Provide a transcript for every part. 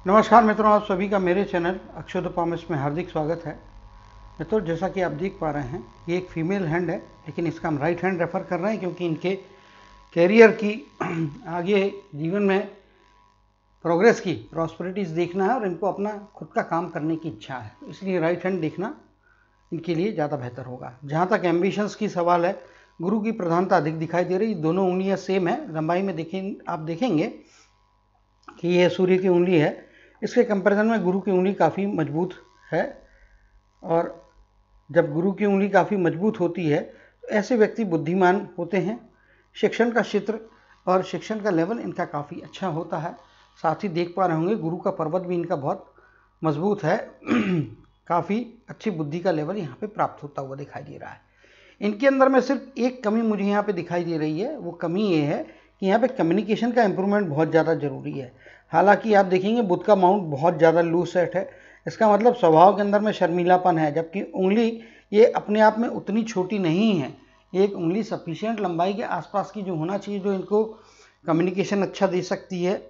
नमस्कार मित्रों, आप सभी का मेरे चैनल अक्षय प्रॉमिस में हार्दिक स्वागत है। मित्रों, जैसा कि आप देख पा रहे हैं, ये एक फीमेल हैंड है, लेकिन इसका हम राइट हैंड रेफर कर रहे हैं क्योंकि इनके कैरियर की आगे जीवन में प्रोग्रेस की प्रॉस्पेरिटीज देखना है और इनको अपना खुद का काम करने की इच्छा है, इसलिए राइट हैंड देखना इनके लिए ज़्यादा बेहतर होगा। जहाँ तक एम्बिशंस की सवाल है, गुरु की प्रधानता अधिक दिखाई दे रही। दोनों उंगलियाँ सेम है, लंबाई में आप देखेंगे कि यह सूर्य की उंगली है, इसके कंपैरिजन में गुरु की उंगली काफ़ी मजबूत है। और जब गुरु की उंगली काफ़ी मजबूत होती है तो ऐसे व्यक्ति बुद्धिमान होते हैं। शिक्षण का क्षेत्र और शिक्षण का लेवल इनका काफ़ी अच्छा होता है। साथ ही देख पा रहे होंगे गुरु का पर्वत भी इनका बहुत मजबूत है। काफ़ी अच्छी बुद्धि का लेवल यहाँ पे प्राप्त होता हुआ दिखाई दे रहा है। इनके अंदर में सिर्फ एक कमी मुझे यहाँ पे दिखाई दे रही है, वो कमी ये है कि यहाँ पे कम्युनिकेशन का इम्प्रूवमेंट बहुत ज़्यादा जरूरी है। हालांकि आप देखेंगे बुध का माउंट बहुत ज़्यादा लूज सेट है, इसका मतलब स्वभाव के अंदर में शर्मीलापन है, जबकि उंगली ये अपने आप में उतनी छोटी नहीं है। एक उंगली सफिशिएंट लंबाई के आसपास की जो होना चाहिए, जो इनको कम्युनिकेशन अच्छा दे सकती है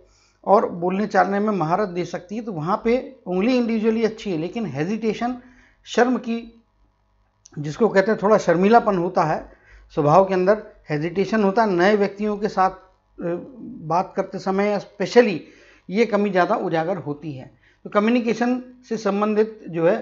और बोलने चालने में महारत दे सकती है, तो वहाँ पे उंगली इंडिविजुअली अच्छी है, लेकिन हेजिटेशन, शर्म की, जिसको कहते हैं थोड़ा शर्मीलापन होता है, स्वभाव के अंदर हेजिटेशन होता है, नए व्यक्तियों के साथ बात करते समय स्पेशली ये कमी ज़्यादा उजागर होती है। तो कम्युनिकेशन से संबंधित जो है,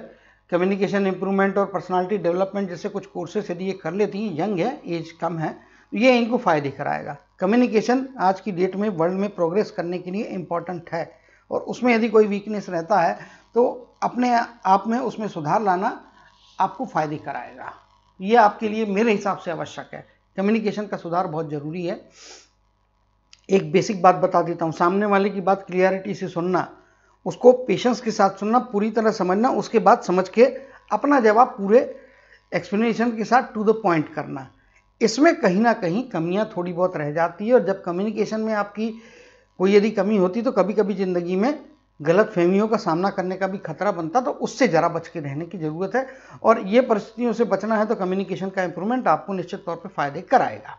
कम्युनिकेशन इम्प्रूवमेंट और पर्सनालिटी डेवलपमेंट जैसे कुछ कोर्सेस यदि ये कर लेती हैं, यंग है, एज कम है, तो ये इनको फ़ायदे कराएगा। कम्युनिकेशन आज की डेट में वर्ल्ड में प्रोग्रेस करने के लिए इम्पॉर्टेंट है, और उसमें यदि कोई वीकनेस रहता है तो अपने आप में उसमें सुधार लाना आपको फ़ायदे कराएगा। ये आपके लिए मेरे हिसाब से आवश्यक है। कम्युनिकेशन का सुधार बहुत ज़रूरी है। एक बेसिक बात बता देता हूँ, सामने वाले की बात क्लियरिटी से सुनना, उसको पेशेंस के साथ सुनना, पूरी तरह समझना, उसके बाद समझ के अपना जवाब पूरे एक्सप्लेनेशन के साथ टू द पॉइंट करना। इसमें कहीं ना कहीं कमियां थोड़ी बहुत रह जाती है, और जब कम्युनिकेशन में आपकी कोई यदि कमी होती तो कभी कभी ज़िंदगी में गलत फहमियों का सामना करने का भी खतरा बनता, तो उससे ज़रा बच के रहने की ज़रूरत है। और ये परिस्थितियों से बचना है तो कम्युनिकेशन का इंप्रूवमेंट आपको निश्चित तौर पर फायदे कराएगा।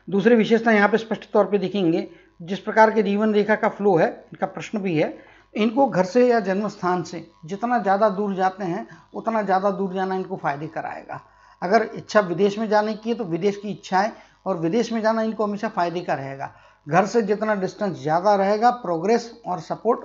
दूसरी विशेषता यहाँ पे स्पष्ट तौर पे दिखेंगे, जिस प्रकार के जीवन रेखा का फ्लो है, इनका प्रश्न भी है, इनको घर से या जन्म स्थान से जितना ज़्यादा दूर जाते हैं उतना ज़्यादा दूर जाना इनको फायदे कराएगा। अगर इच्छा विदेश में जाने की है तो विदेश की इच्छा है, और विदेश में जाना इनको हमेशा फायदे का रहेगा। घर से जितना डिस्टेंस ज़्यादा रहेगा, प्रोग्रेस और सपोर्ट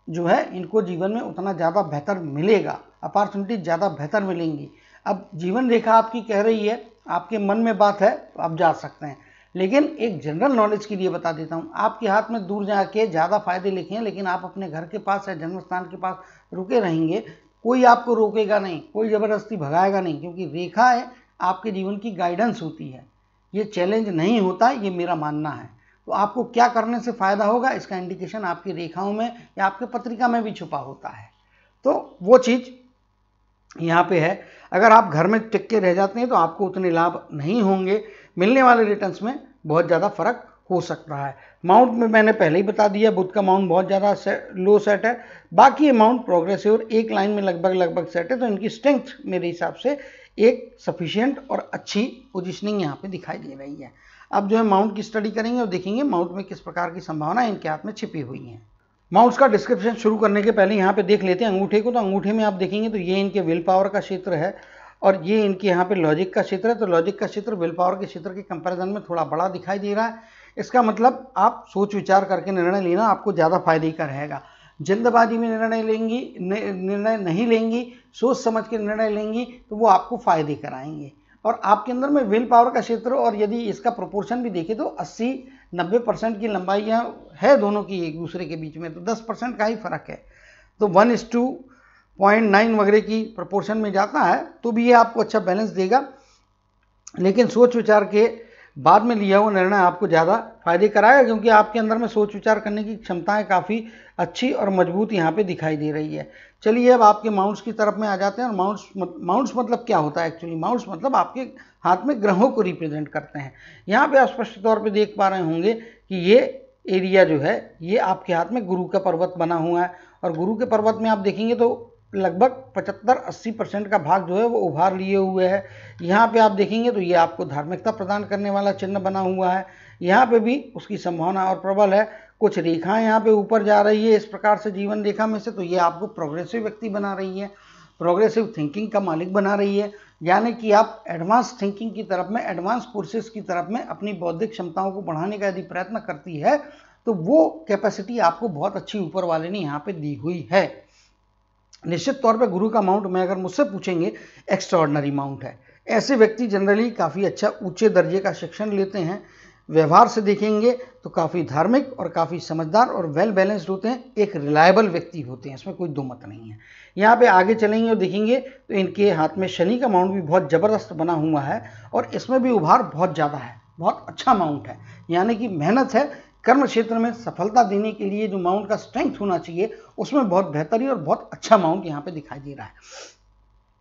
जो है इनको जीवन में उतना ज़्यादा बेहतर मिलेगा, अपॉर्चुनिटी ज़्यादा बेहतर मिलेंगी। अब जीवन रेखा आपकी कह रही है, आपके मन में बात है तो आप जा सकते हैं, लेकिन एक जनरल नॉलेज के लिए बता देता हूँ, आपके हाथ में दूर जाके ज़्यादा फायदे लिखे हैं, लेकिन आप अपने घर के पास या जन्म स्थान के पास रुके रहेंगे, कोई आपको रोकेगा नहीं, कोई ज़बरदस्ती भगाएगा नहीं, क्योंकि रेखा है आपके जीवन की गाइडेंस होती है, ये चैलेंज नहीं होता, ये मेरा मानना है। तो आपको क्या करने से फ़ायदा होगा, इसका इंडिकेशन आपकी रेखाओं में या आपके पत्रिका में भी छुपा होता है। तो वो चीज़ यहाँ पे है। अगर आप घर में टिक के रह जाते हैं तो आपको उतने लाभ नहीं होंगे, मिलने वाले रिटर्न्स में बहुत ज़्यादा फर्क हो सकता है। माउंट में मैंने पहले ही बता दिया, बुध का माउंट बहुत ज़्यादा लो सेट है, बाकी अमाउंट प्रोग्रेसिव और एक लाइन में लगभग सेट है, तो इनकी स्ट्रेंथ मेरे हिसाब से एक सफिशिएंट और अच्छी पोजिशनिंग यहाँ पे दिखाई दे रही है। अब जो है माउंट की स्टडी करेंगे और देखेंगे माउंट में किस प्रकार की संभावना इनके हाथ में छिपी हुई है। माउंट्स का डिस्क्रिप्शन शुरू करने के पहले यहाँ पे देख लेते हैं अंगूठे को। तो अंगूठे में आप देखेंगे तो ये इनके विल पावर का क्षेत्र है, और ये इनके यहाँ पे लॉजिक का क्षेत्र है। तो लॉजिक का क्षेत्र विल पावर के क्षेत्र के कंपैरिजन में थोड़ा बड़ा दिखाई दे रहा है। इसका मतलब आप सोच विचार करके निर्णय लेना आपको ज़्यादा फायदे का रहेगा। जल्दबाजी में निर्णय नहीं लेंगी, सोच समझ के निर्णय लेंगी तो वो आपको फायदे कराएंगे। और आपके अंदर में विल पावर का क्षेत्र, और यदि इसका प्रोपोर्शन भी देखें तो 80-90% की लंबाइयाँ है दोनों की एक दूसरे के बीच में, तो 10% का ही फर्क है। तो 1:0.9 वगैरह की प्रोपोर्शन में जाता है तो भी ये आपको अच्छा बैलेंस देगा, लेकिन सोच विचार के बाद में लिया हुआ निर्णय आपको ज़्यादा फायदे कराएगा, क्योंकि आपके अंदर में सोच विचार करने की क्षमताएं काफ़ी अच्छी और मजबूत यहाँ पे दिखाई दे रही है। चलिए अब आपके माउंट्स की तरफ में आ जाते हैं। और माउंट्स मतलब क्या होता है एक्चुअली? माउंट्स मतलब आपके हाथ में ग्रहों को रिप्रेजेंट करते हैं। यहाँ पे आप स्पष्ट तौर पे देख पा रहे होंगे कि ये एरिया जो है ये आपके हाथ में गुरु का पर्वत बना हुआ है, और गुरु के पर्वत में आप देखेंगे तो लगभग 75-80% का भाग जो है वो उभार लिए हुए है। यहाँ पे आप देखेंगे तो ये आपको धार्मिकता प्रदान करने वाला चिन्ह बना हुआ है, यहाँ पे भी उसकी संभावना और प्रबल है। कुछ रेखाएं यहाँ पे ऊपर जा रही है इस प्रकार से जीवन रेखा में से, तो ये आपको प्रोग्रेसिव व्यक्ति बना रही है, प्रोग्रेसिव थिंकिंग का मालिक बना रही है, यानी कि आप एडवांस थिंकिंग की तरफ में, एडवांस कोर्सेज की तरफ में अपनी बौद्धिक क्षमताओं को बढ़ाने का यदि प्रयत्न करती है तो वो कैपेसिटी आपको बहुत अच्छी ऊपर वाले ने यहाँ पे दी हुई है। निश्चित तौर पे गुरु का माउंट में अगर मुझसे पूछेंगे एक्स्ट्राऑर्डिनरी माउंट है। ऐसे व्यक्ति जनरली काफ़ी अच्छा ऊंचे दर्जे का शिक्षण लेते हैं। व्यवहार से देखेंगे तो काफ़ी धार्मिक और काफ़ी समझदार और वेल बैलेंस्ड होते हैं, एक रिलायबल व्यक्ति होते हैं, इसमें कोई दो मत नहीं है। यहाँ पे आगे चलेंगे और देखेंगे तो इनके हाथ में शनि का माउंट भी बहुत ज़बरदस्त बना हुआ है और इसमें भी उभार बहुत ज़्यादा है, बहुत अच्छा माउंट है, यानी कि मेहनत है। कर्म क्षेत्र में सफलता देने के लिए जो माउंट का स्ट्रेंथ होना चाहिए उसमें बहुत बेहतरी और बहुत अच्छा माउंट यहाँ पे दिखाई दे रहा है।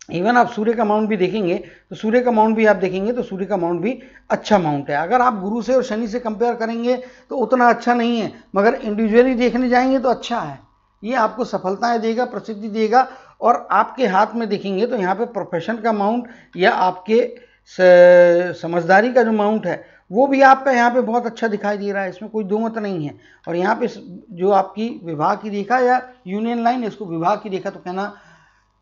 इवन आप सूर्य का माउंट भी देखेंगे तो सूर्य का माउंट भी आप देखेंगे तो सूर्य का माउंट भी अच्छा माउंट है। अगर आप गुरु से और शनि से कंपेयर करेंगे तो उतना अच्छा नहीं है, मगर इंडिविजुअली देखने जाएंगे तो अच्छा है। ये आपको सफलताएं देगा, प्रसिद्धि देगा। और आपके हाथ में देखेंगे तो यहाँ पे प्रोफेशन का माउंट या आपके समझदारी का जो माउंट है वो भी आपका यहाँ पे बहुत अच्छा दिखाई दे रहा है, इसमें कोई दो मत नहीं है। और यहाँ पे जो आपकी विवाह की रेखा या यूनियन लाइन, इसको विवाह की रेखा तो कहना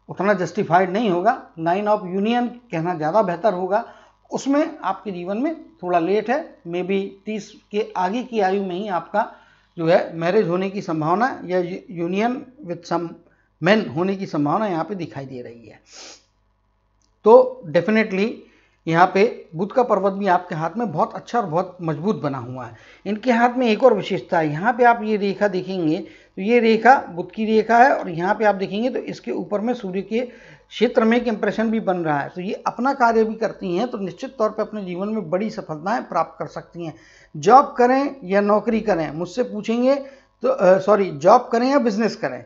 उतना जस्टिफाइड नहीं होगा, लाइन ऑफ यूनियन कहना ज़्यादा बेहतर होगा। उसमें आपके जीवन में थोड़ा लेट है, मे बी 30 के आगे की आयु में ही आपका जो है मैरिज होने की संभावना या यूनियन विथ सम मेन होने की संभावना यहाँ पे दिखाई दे रही है। तो डेफिनेटली यहाँ पे बुध का पर्वत भी आपके हाथ में बहुत अच्छा और बहुत मजबूत बना हुआ है। इनके हाथ में एक और विशेषता है, यहाँ पे आप ये रेखा देखेंगे तो ये रेखा बुध की रेखा है और यहाँ पे आप देखेंगे तो इसके ऊपर में सूर्य के क्षेत्र में एक इंप्रेशन भी बन रहा है। तो ये अपना कार्य भी करती हैं तो निश्चित तौर पर अपने जीवन में बड़ी सफलताएं प्राप्त कर सकती हैं। जॉब करें या नौकरी करें, मुझसे पूछेंगे तो जॉब करें या बिजनेस करें,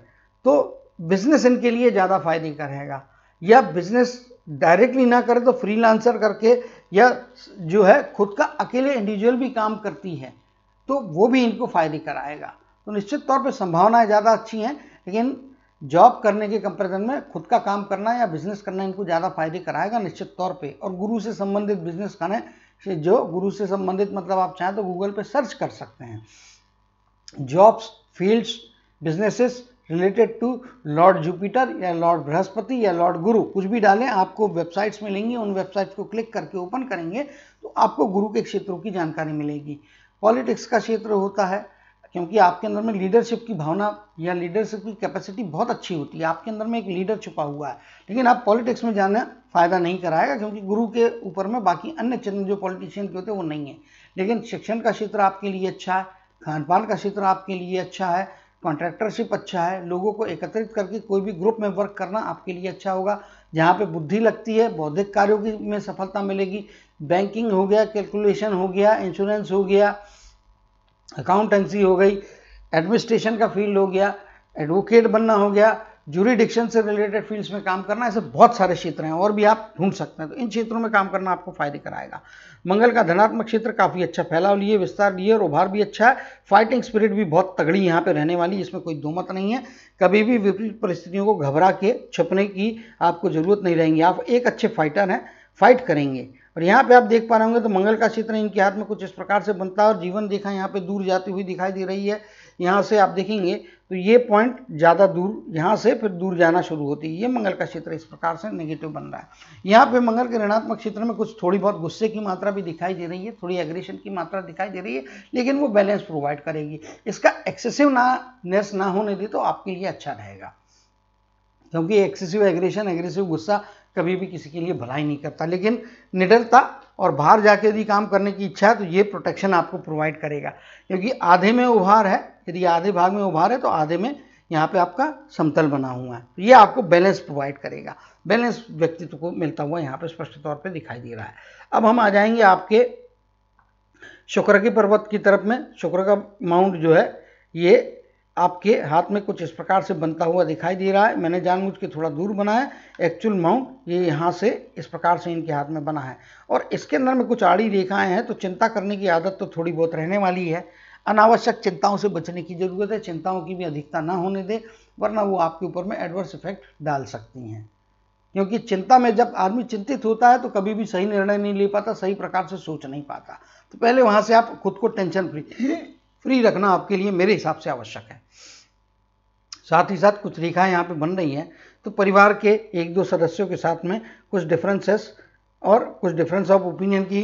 तो बिजनेस इनके लिए ज़्यादा फायदे का रहेगा। या बिजनेस डायरेक्टली ना करें तो फ्रीलांसर करके या जो है खुद का अकेले इंडिविजुअल भी काम करती है तो वो भी इनको फायदे कराएगा। तो निश्चित तौर पे संभावनाएं ज़्यादा अच्छी हैं, लेकिन जॉब करने के कंपैरिजन में खुद का काम करना या बिजनेस करना इनको ज़्यादा फायदे कराएगा निश्चित तौर पे। और गुरु से संबंधित बिजनेस करें, जो गुरु से संबंधित मतलब आप चाहें तो गूगल पे सर्च कर सकते हैं, jobs, fields, businesses related to Lord Jupiter या लॉर्ड बृहस्पति या लॉर्ड गुरु, कुछ भी डालें आपको वेबसाइट्स मिलेंगी। उन वेबसाइट्स को क्लिक करके ओपन करेंगे तो आपको गुरु के क्षेत्रों की जानकारी मिलेगी। पॉलिटिक्स का क्षेत्र होता है, क्योंकि आपके अंदर में लीडरशिप की भावना या लीडरशिप की कैपेसिटी बहुत अच्छी होती है, आपके अंदर में एक लीडर छुपा हुआ है। लेकिन आप पॉलिटिक्स में जाना फायदा नहीं कराएगा, क्योंकि गुरु के ऊपर में बाकी अन्य चिन्ह जो पॉलिटिशियन के होते हैं वो नहीं है। लेकिन शिक्षण का क्षेत्र आपके लिए अच्छा है, खान पान का क्षेत्र आपके लिए अच्छा है, कॉन्ट्रैक्टरशिप अच्छा है, लोगों को एकत्रित करके कोई भी ग्रुप में वर्क करना आपके लिए अच्छा होगा। जहाँ पे बुद्धि लगती है, बौद्धिक कार्यों की में सफलता मिलेगी। बैंकिंग हो गया, कैलकुलेशन हो गया, इंश्योरेंस हो गया, अकाउंटेंसी हो गई, एडमिनिस्ट्रेशन का फील्ड हो गया, एडवोकेट बनना हो गया, ज्यूरिडिक्शन से रिलेटेड फील्ड्स में काम करना, ऐसे बहुत सारे क्षेत्र हैं और भी आप ढूंढ सकते हैं। तो इन क्षेत्रों में काम करना आपको फायदे कराएगा। मंगल का धनात्मक क्षेत्र काफ़ी अच्छा फैलाव लिए, विस्तार लिए और उभार भी अच्छा है। फाइटिंग स्पिरिट भी बहुत तगड़ी यहाँ पे रहने वाली, इसमें कोई दो मत नहीं है। कभी भी विपरीत परिस्थितियों को घबरा के छुपने की आपको ज़रूरत नहीं रहेगी, आप एक अच्छे फाइटर हैं, फाइट करेंगे। और यहाँ पे आप देख पा रहे होंगे तो मंगल का क्षेत्र इनके हाथ में कुछ इस प्रकार से बनता है और जीवन रेखा यहाँ पे दूर जाती हुई दिखाई दे रही है। यहाँ से आप देखेंगे तो ये पॉइंट ज़्यादा दूर, यहाँ से फिर दूर जाना शुरू होती है। ये मंगल का क्षेत्र इस प्रकार से नेगेटिव बन रहा है। यहाँ पे मंगल के ऋणात्मक क्षेत्र में कुछ थोड़ी बहुत गुस्से की मात्रा भी दिखाई दे रही है, थोड़ी एग्रेशन की मात्रा दिखाई दे रही है, लेकिन वो बैलेंस प्रोवाइड करेगी। इसका एक्सेसिव नेस ना होने दे तो आपके लिए अच्छा रहेगा, क्योंकि एक्सेसिव एग्रेशन, एग्रेसिव गुस्सा कभी भी किसी के लिए भलाई नहीं करता। लेकिन निडरता और बाहर जाके यदि काम करने की इच्छा है तो ये प्रोटेक्शन आपको प्रोवाइड करेगा, क्योंकि आधे में उभार है, यदि आधे भाग में उभार है तो आधे में यहाँ पे आपका समतल बना हुआ है, तो ये आपको बैलेंस प्रोवाइड करेगा। बैलेंस व्यक्तित्व को मिलता हुआ यहाँ पे स्पष्ट तौर पे दिखाई दे रहा है। अब हम आ जाएंगे आपके शुक्र के पर्वत की तरफ में। शुक्र का माउंट जो है ये आपके हाथ में कुछ इस प्रकार से बनता हुआ दिखाई दे रहा है। मैंने जानबूझ के थोड़ा दूर बनाया, एक्चुअल माउंट ये यहाँ से इस प्रकार से इनके हाथ में बना है और इसके अंदर में कुछ आड़ी रेखाएं हैं, तो चिंता करने की आदत तो थोड़ी बहुत रहने वाली है। अनावश्यक चिंताओं से बचने की जरूरत है, चिंताओं की भी अधिकता ना होने दे, वरना वो आपके ऊपर में एडवर्स इफेक्ट डाल सकती हैं। क्योंकि चिंता में जब आदमी चिंतित होता है तो कभी भी सही निर्णय नहीं ले पाता, सही प्रकार से सोच नहीं पाता। तो पहले वहाँ से आप खुद को टेंशन फ्री फ्री रखना आपके लिए मेरे हिसाब से आवश्यक है। साथ ही साथ कुछ रेखाएं यहाँ पे बन रही हैं, तो परिवार के एक दो सदस्यों के साथ में कुछ डिफरेंसेस और कुछ डिफरेंस ऑफ ओपिनियन की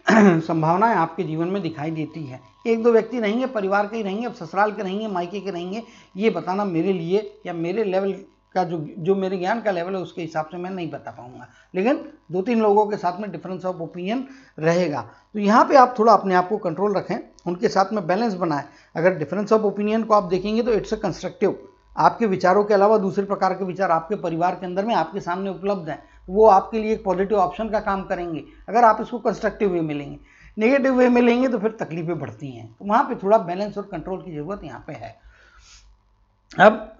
संभावनाएं आपके जीवन में दिखाई देती है। एक दो व्यक्ति रहेंगे, परिवार के ही रहेंगे, अब ससुराल के रहेंगे, मायके के रहेंगे, ये बताना मेरे लिए या मेरे लेवल का जो मेरे ज्ञान का लेवल है उसके हिसाब से मैं नहीं बता पाऊंगा, लेकिन दो तीन लोगों के साथ में डिफरेंस ऑफ ओपिनियन रहेगा। तो यहाँ पे आप थोड़ा अपने आप को कंट्रोल रखें, उनके साथ में बैलेंस बनाएं। अगर डिफरेंस ऑफ ओपिनियन को आप देखेंगे तो इट्स अ कंस्ट्रक्टिव, आपके विचारों के अलावा दूसरे प्रकार के विचार आपके परिवार के अंदर में आपके सामने उपलब्ध हैं, वो आपके लिए एक पॉजिटिव ऑप्शन का काम करेंगे अगर आप इसको कंस्ट्रक्टिव वे में लेंगे। नेगेटिव वे में लेंगे तो फिर तकलीफें बढ़ती हैं, तो वहां पे थोड़ा बैलेंस और कंट्रोल की जरूरत यहाँ पे है। अब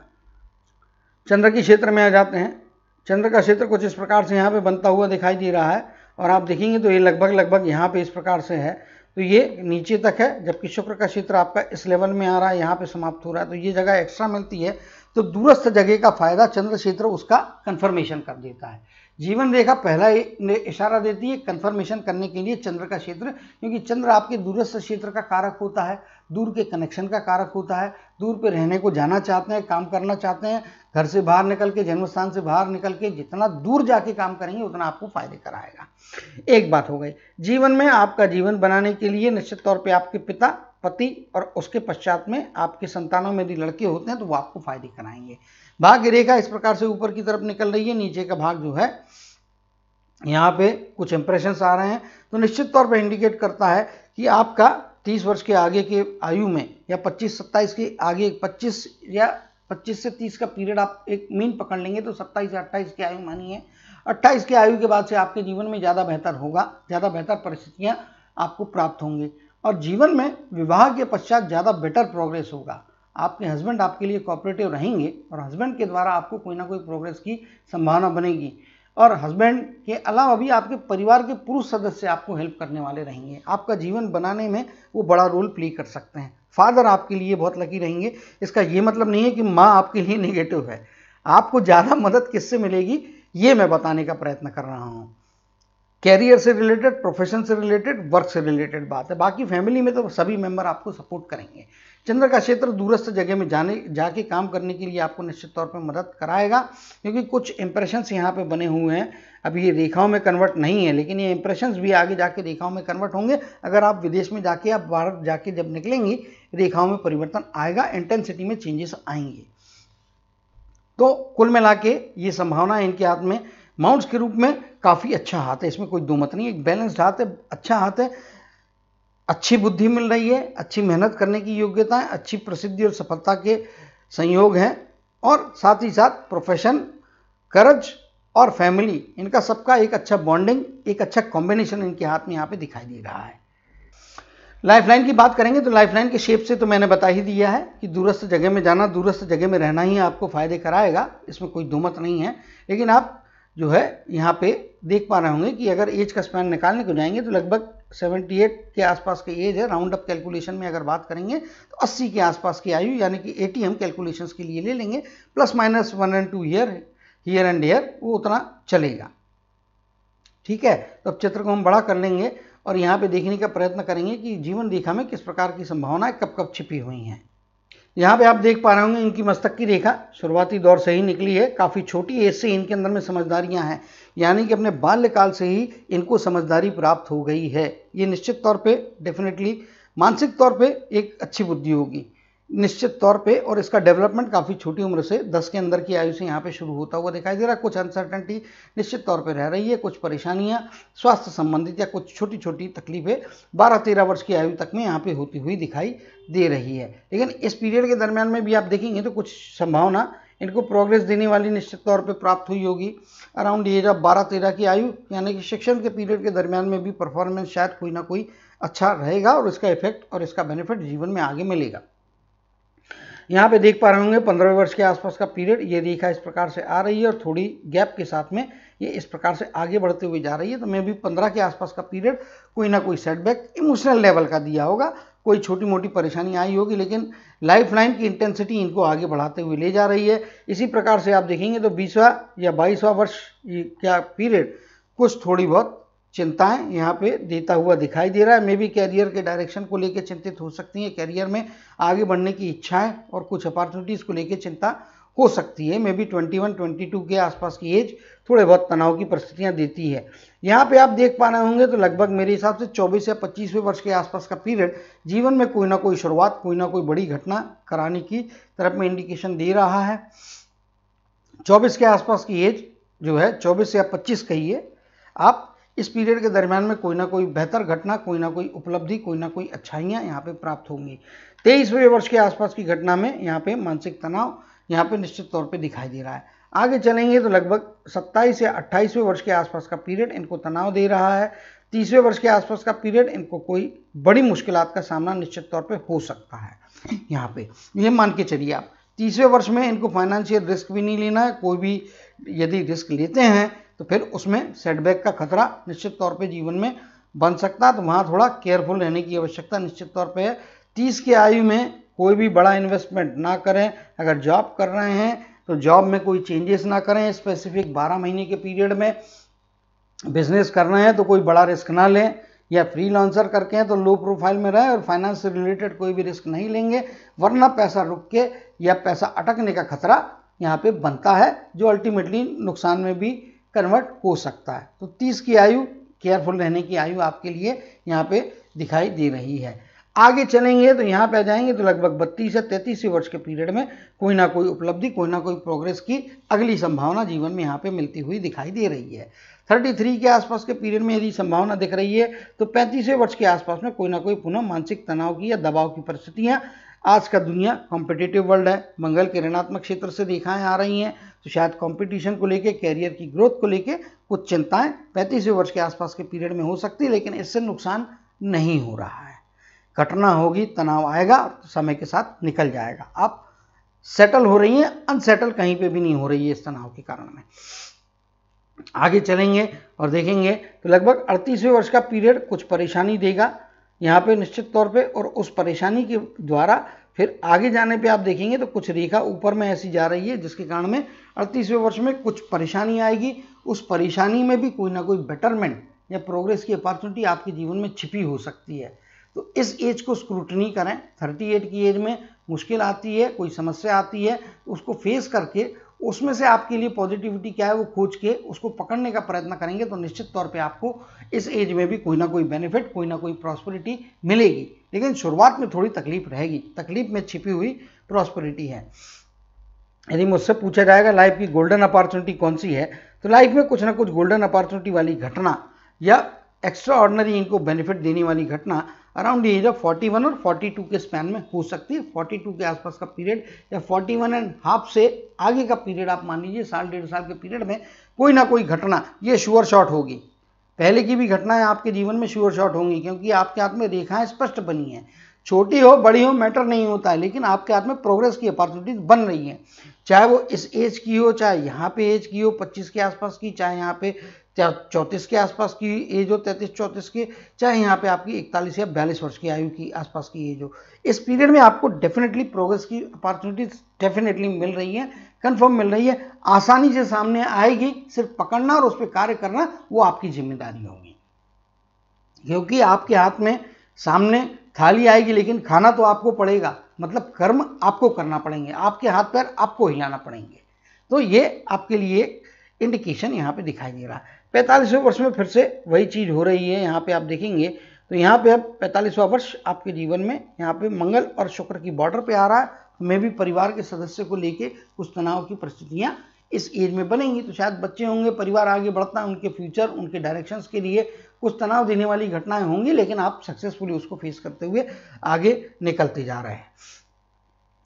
चंद्र के क्षेत्र में आ जाते हैं। चंद्र का क्षेत्र कुछ इस प्रकार से यहाँ पे बनता हुआ दिखाई दे रहा है, और आप देखेंगे तो ये लगभग यहाँ पे इस प्रकार से है, तो ये नीचे तक है, जबकि शुक्र का क्षेत्र आपका इस लेवल में आ रहा है, यहाँ पे समाप्त हो रहा है, तो ये जगह एक्स्ट्रा मिलती है। तो दूरस्थ जगह का फायदा चंद्र क्षेत्र उसका कंफर्मेशन कर देता है। जीवन रेखा पहला इशारा देती है कंफर्मेशन करने के लिए चंद्र का क्षेत्र, क्योंकि चंद्र आपके दूरस्थ क्षेत्र का कारक होता है, दूर के कनेक्शन का कारक होता है। दूर पे रहने को जाना चाहते हैं, काम करना चाहते हैं, घर से बाहर निकल के, जन्म स्थान से बाहर निकल के जितना दूर जाके काम करेंगे उतना आपको फायदे कराएगा। एक बात हो गई। जीवन में आपका जीवन बनाने के लिए निश्चित तौर पे आपके पिता, पति और उसके पश्चात में आपके संतानों में यदि लड़के होते हैं तो वो आपको फायदे कराएंगे। भाग्य रेखा इस प्रकार से ऊपर की तरफ निकल रही है, नीचे का भाग जो है यहाँ पे कुछ इंप्रेशंस आ रहे हैं, तो निश्चित तौर पे इंडिकेट करता है कि आपका 30 वर्ष के आगे के आयु में या 25-27 के आगे 25 या 25 से 30 का पीरियड आप एक मीन पकड़ लेंगे तो 27 या 28 की आयु मानिए। 28 की आयु के बाद से आपके जीवन में ज़्यादा बेहतर होगा, ज़्यादा बेहतर परिस्थितियाँ आपको प्राप्त होंगी, और जीवन में विवाह के पश्चात ज़्यादा बेटर प्रोग्रेस होगा। आपके हस्बैंड आपके लिए कोऑपरेटिव रहेंगे और हस्बैंड के द्वारा आपको कोई ना कोई प्रोग्रेस की संभावना बनेगी, और हस्बैंड के अलावा भी आपके परिवार के पुरुष सदस्य आपको हेल्प करने वाले रहेंगे। आपका जीवन बनाने में वो बड़ा रोल प्ले कर सकते हैं। फादर आपके लिए बहुत लकी रहेंगे। इसका ये मतलब नहीं है कि माँ आपके लिए नेगेटिव है। आपको ज़्यादा मदद किससे मिलेगी ये मैं बताने का प्रयत्न कर रहा हूँ। कैरियर से रिलेटेड, प्रोफेशन से रिलेटेड, वर्क से रिलेटेड बात है। बाकी फैमिली में तो सभी मेंबर आपको सपोर्ट करेंगे। चंद्र का क्षेत्र दूरस्थ जगह में जाके काम करने के लिए आपको निश्चित तौर पर मदद कराएगा, क्योंकि कुछ इंप्रेशंस यहाँ पे बने हुए हैं। अभी ये रेखाओं में कन्वर्ट नहीं है, लेकिन ये इंप्रेशंस भी आगे जाके रेखाओं में कन्वर्ट होंगे। अगर आप विदेश में जाके, आप बाहर जाके जब निकलेंगी, रेखाओं में परिवर्तन आएगा, इंटेंसिटी में चेंजेस आएंगे। तो कुल मिला के ये संभावना है इनके हाथ में माउंट्स के रूप में काफ़ी अच्छा हाथ है, इसमें कोई दो मत नहीं। एक बैलेंस्ड हाथ है, अच्छा हाथ है, अच्छी बुद्धि मिल रही है, अच्छी मेहनत करने की योग्यता है, अच्छी प्रसिद्धि और सफलता के संयोग हैं, और साथ ही साथ प्रोफेशन, कर्ज और फैमिली, इनका सबका एक अच्छा बॉन्डिंग, एक अच्छा कॉम्बिनेशन इनके हाथ में यहाँ पे दिखाई दे रहा है। लाइफलाइन की बात करेंगे तो लाइफलाइन के शेप से तो मैंने बता ही दिया है कि दूरस्थ जगह में जाना, दूरस्थ जगह में रहना ही आपको फायदे कराएगा, इसमें कोई दो मत नहीं है। लेकिन आप जो है यहाँ पे देख पा रहे होंगे कि अगर एज का स्पैन निकालने को जाएंगे तो लगभग 78 के आसपास की एज है। राउंड अप कैलकुलेशन में अगर बात करेंगे तो 80 के आसपास की आयु, यानी कि 80 हम कैलकुलेशंस के लिए ले लेंगे, प्लस माइनस 1 और 2 ईयर हियर एंड देयर, वो उतना चलेगा। ठीक है, तो अब चित्र को हम बड़ा कर लेंगे और यहाँ पे देखने का प्रयत्न करेंगे कि जीवन रेखा में किस प्रकार की संभावनाएं कब कब छिपी हुई हैं। यहाँ पे आप देख पा रहे होंगे इनकी मस्तक की रेखा शुरुआती दौर से ही निकली है। काफ़ी छोटी एज से इनके अंदर में समझदारियाँ हैं, यानी कि अपने बाल्यकाल से ही इनको समझदारी प्राप्त हो गई है। ये निश्चित तौर पे डेफिनेटली मानसिक तौर पे एक अच्छी बुद्धि होगी निश्चित तौर पे, और इसका डेवलपमेंट काफ़ी छोटी उम्र से 10 के अंदर की आयु से यहाँ पे शुरू होता हुआ दिखाई दे रहा है। कुछ अनसर्टेनिटी निश्चित तौर पे रह रही है, कुछ परेशानियाँ स्वास्थ्य संबंधित या कुछ छोटी छोटी तकलीफें 12-13 वर्ष की आयु तक में यहाँ पे होती हुई दिखाई दे रही है। लेकिन इस पीरियड के दरमियान में भी आप देखेंगे तो कुछ संभावना इनको प्रोग्रेस देने वाली निश्चित तौर पर प्राप्त हुई होगी। अराउंड एज ऑफ 12-13 की आयु, यानी कि शिक्षण के पीरियड के दरमियान में भी परफॉर्मेंस शायद कोई ना कोई अच्छा रहेगा, और इसका इफेक्ट और इसका बेनिफिट जीवन में आगे मिलेगा। यहाँ पे देख पा रहे होंगे 15 वर्ष के आसपास का पीरियड, ये रेखा इस प्रकार से आ रही है और थोड़ी गैप के साथ में ये इस प्रकार से आगे बढ़ते हुए जा रही है। तो मैं भी 15 के आसपास का पीरियड कोई ना कोई सेटबैक इमोशनल लेवल का दिया होगा, कोई छोटी मोटी परेशानी आई होगी, लेकिन लाइफ लाइन की इंटेंसिटी इनको आगे बढ़ाते हुए ले जा रही है। इसी प्रकार से आप देखेंगे तो 20वां या 22वां वर्ष का पीरियड कुछ थोड़ी बहुत चिंताएं यहाँ पे देता हुआ दिखाई दे रहा है। मे भी कैरियर के डायरेक्शन को लेकर चिंतित हो सकती हैं, कैरियर में आगे बढ़ने की इच्छाएं और कुछ अपॉर्चुनिटीज़ को लेकर चिंता हो सकती है। मे बी 21-22 के आसपास की एज थोड़े बहुत तनाव की परिस्थितियां देती है। यहाँ पे आप देख पा रहे होंगे तो लगभग मेरे हिसाब से 24 या 25वें वर्ष के आसपास का पीरियड जीवन में कोई ना कोई शुरुआत, कोई ना कोई बड़ी घटना कराने की तरफ में इंडिकेशन दे रहा है। 24 के आसपास की एज जो है, 24 या 25 कहिए आप, इस पीरियड के दरमियान में कोई ना कोई बेहतर घटना, कोई ना कोई उपलब्धि, कोई ना कोई अच्छाइयाँ यहाँ पे प्राप्त होंगी। 23वें वर्ष के आसपास की घटना में यहाँ पे मानसिक तनाव यहाँ पे निश्चित तौर पे दिखाई दे रहा है। आगे चलेंगे तो लगभग 27 या 28वें वर्ष के आसपास का पीरियड इनको तनाव दे रहा है। 30वें वर्ष के आसपास का पीरियड इनको कोई बड़ी मुश्किलात का सामना निश्चित तौर पे हो सकता है। यहाँ पे ये मान के चलिए आप 30वें वर्ष में इनको फाइनेंशियल रिस्क भी नहीं लेना है। कोई भी यदि रिस्क लेते हैं तो फिर उसमें सेटबैक का खतरा निश्चित तौर पे जीवन में बन सकता है, तो वहाँ थोड़ा केयरफुल रहने की आवश्यकता निश्चित तौर पे है। 30 की आयु में कोई भी बड़ा इन्वेस्टमेंट ना करें। अगर जॉब कर रहे हैं तो जॉब में कोई चेंजेस ना करें। स्पेसिफिक 12 महीने के पीरियड में बिजनेस कर रहे हैं तो कोई बड़ा रिस्क ना लें, या फ्रीलांसर करके हैं तो लो प्रोफाइल में रहें और फाइनेंस से रिलेटेड कोई भी रिस्क नहीं लेंगे, वरना पैसा रुक के या पैसा अटकने का खतरा यहाँ पे बनता है, जो अल्टीमेटली नुकसान में भी कन्वर्ट हो सकता है। तो 30 की आयु केयरफुल रहने की आयु आपके लिए यहाँ पे दिखाई दे रही है। आगे चलेंगे तो यहाँ पे आ जाएंगे तो लगभग 32 से 33वें वर्ष के पीरियड में कोई ना कोई उपलब्धि, कोई ना कोई प्रोग्रेस की अगली संभावना जीवन में यहाँ पे मिलती हुई दिखाई दे रही है। 33 के आसपास के पीरियड में यदि संभावना दिख रही है तो 35वें वर्ष के आसपास में कोई ना कोई पुनः मानसिक तनाव की या दबाव की परिस्थितियाँ, आज का दुनिया कॉम्पिटिटिव वर्ल्ड है, मंगल के ऋणात्मक क्षेत्र से दिखाएं आ रही हैं, तो शायद कंपटीशन को लेके, कैरियर की ग्रोथ को लेके कुछ चिंताएं 35वें वर्ष के आसपास के पीरियड में हो सकती है, लेकिन इससे नुकसान नहीं हो रहा है। घटना होगी, तनाव आएगा, तो समय के साथ निकल जाएगा। आप सेटल हो रही हैं, अनसेटल कहीं पे भी नहीं हो रही है इस तनाव के कारण में। आगे चलेंगे और देखेंगे तो लगभग 38वें वर्ष का पीरियड कुछ परेशानी देगा यहाँ पे निश्चित तौर पे, और उस परेशानी के द्वारा फिर आगे जाने पे आप देखेंगे तो कुछ रेखा ऊपर में ऐसी जा रही है जिसके कारण में 38वें वर्ष में कुछ परेशानी आएगी। उस परेशानी में भी कोई ना कोई बेटरमेंट या प्रोग्रेस की अपॉर्चुनिटी आपके जीवन में छिपी हो सकती है। तो इस एज को स्क्रूटनी करें। 38 की एज में मुश्किल आती है, कोई समस्या आती है, उसको फेस करके उसमें से आपके लिए पॉजिटिविटी क्या है वो खोज के उसको पकड़ने का प्रयत्न करेंगे तो निश्चित तौर पे आपको इस एज में भी कोई ना कोई बेनिफिट, कोई ना कोई प्रॉस्पेरिटी मिलेगी। लेकिन शुरुआत में थोड़ी तकलीफ रहेगी, तकलीफ में छिपी हुई प्रॉस्पेरिटी है। यदि मुझसे पूछा जाएगा लाइफ की गोल्डन अपॉर्चुनिटी कौन सी है, तो लाइफ में कुछ ना कुछ गोल्डन अपॉर्चुनिटी वाली घटना या एक्स्ट्रा ऑर्डिनरी इनको बेनिफिट देने वाली घटना अराउंड द एज ऑफ 41 और 42 के स्पैन में हो सकती है। 42 के आसपास का पीरियड या 41.5 से आगे का पीरियड आप मान लीजिए, साल 1.5 साल के पीरियड में कोई ना कोई घटना ये श्योर शॉट होगी। पहले की भी घटनाएं आपके जीवन में श्योर शॉट होंगी, क्योंकि आपके हाथ में रेखाएं स्पष्ट बनी हैं। छोटी हो बड़ी हो मैटर नहीं होता है, लेकिन आपके हाथ में प्रोग्रेस की अपॉर्चुनिटीज बन रही हैं, चाहे वो इस एज की हो, चाहे यहाँ पे एज की हो 25 के आसपास की, चाहे यहाँ पे 34 के आसपास की एज हो, 33-34 के, चाहे यहाँ पे आपकी 41 या 42 वर्ष की आयु की आसपास की एज हो। इस पीरियड में आपको डेफिनेटली प्रोग्रेस की अपॉर्चुनिटीज डेफिनेटली मिल रही है, कंफर्म मिल रही है, आसानी से सामने आएगी। सिर्फ पकड़ना और उस पर कार्य करना वो आपकी जिम्मेदारी होगी, क्योंकि आपके हाथ में सामने थाली आएगी लेकिन खाना तो आपको पड़ेगा, मतलब कर्म आपको करना पड़ेंगे, आपके हाथ पैर आपको हिलाना पड़ेंगे। तो ये आपके लिए इंडिकेशन यहाँ पे दिखाई दे रहा है। 45वें वर्ष में फिर से वही चीज़ हो रही है। यहाँ पे आप देखेंगे तो यहाँ पे अब 45वां वर्ष आपके जीवन में यहाँ पे मंगल और शुक्र की बॉर्डर पे आ रहा है। मैं भी परिवार के सदस्य को लेके कुछ तनाव की परिस्थितियाँ इस एज में बनेंगी। तो शायद बच्चे होंगे, परिवार आगे बढ़ता है, उनके फ्यूचर, उनके डायरेक्शंस के लिए कुछ तनाव देने वाली घटनाएं होंगी, लेकिन आप सक्सेसफुली उसको फेस करते हुए आगे निकलते जा रहे हैं।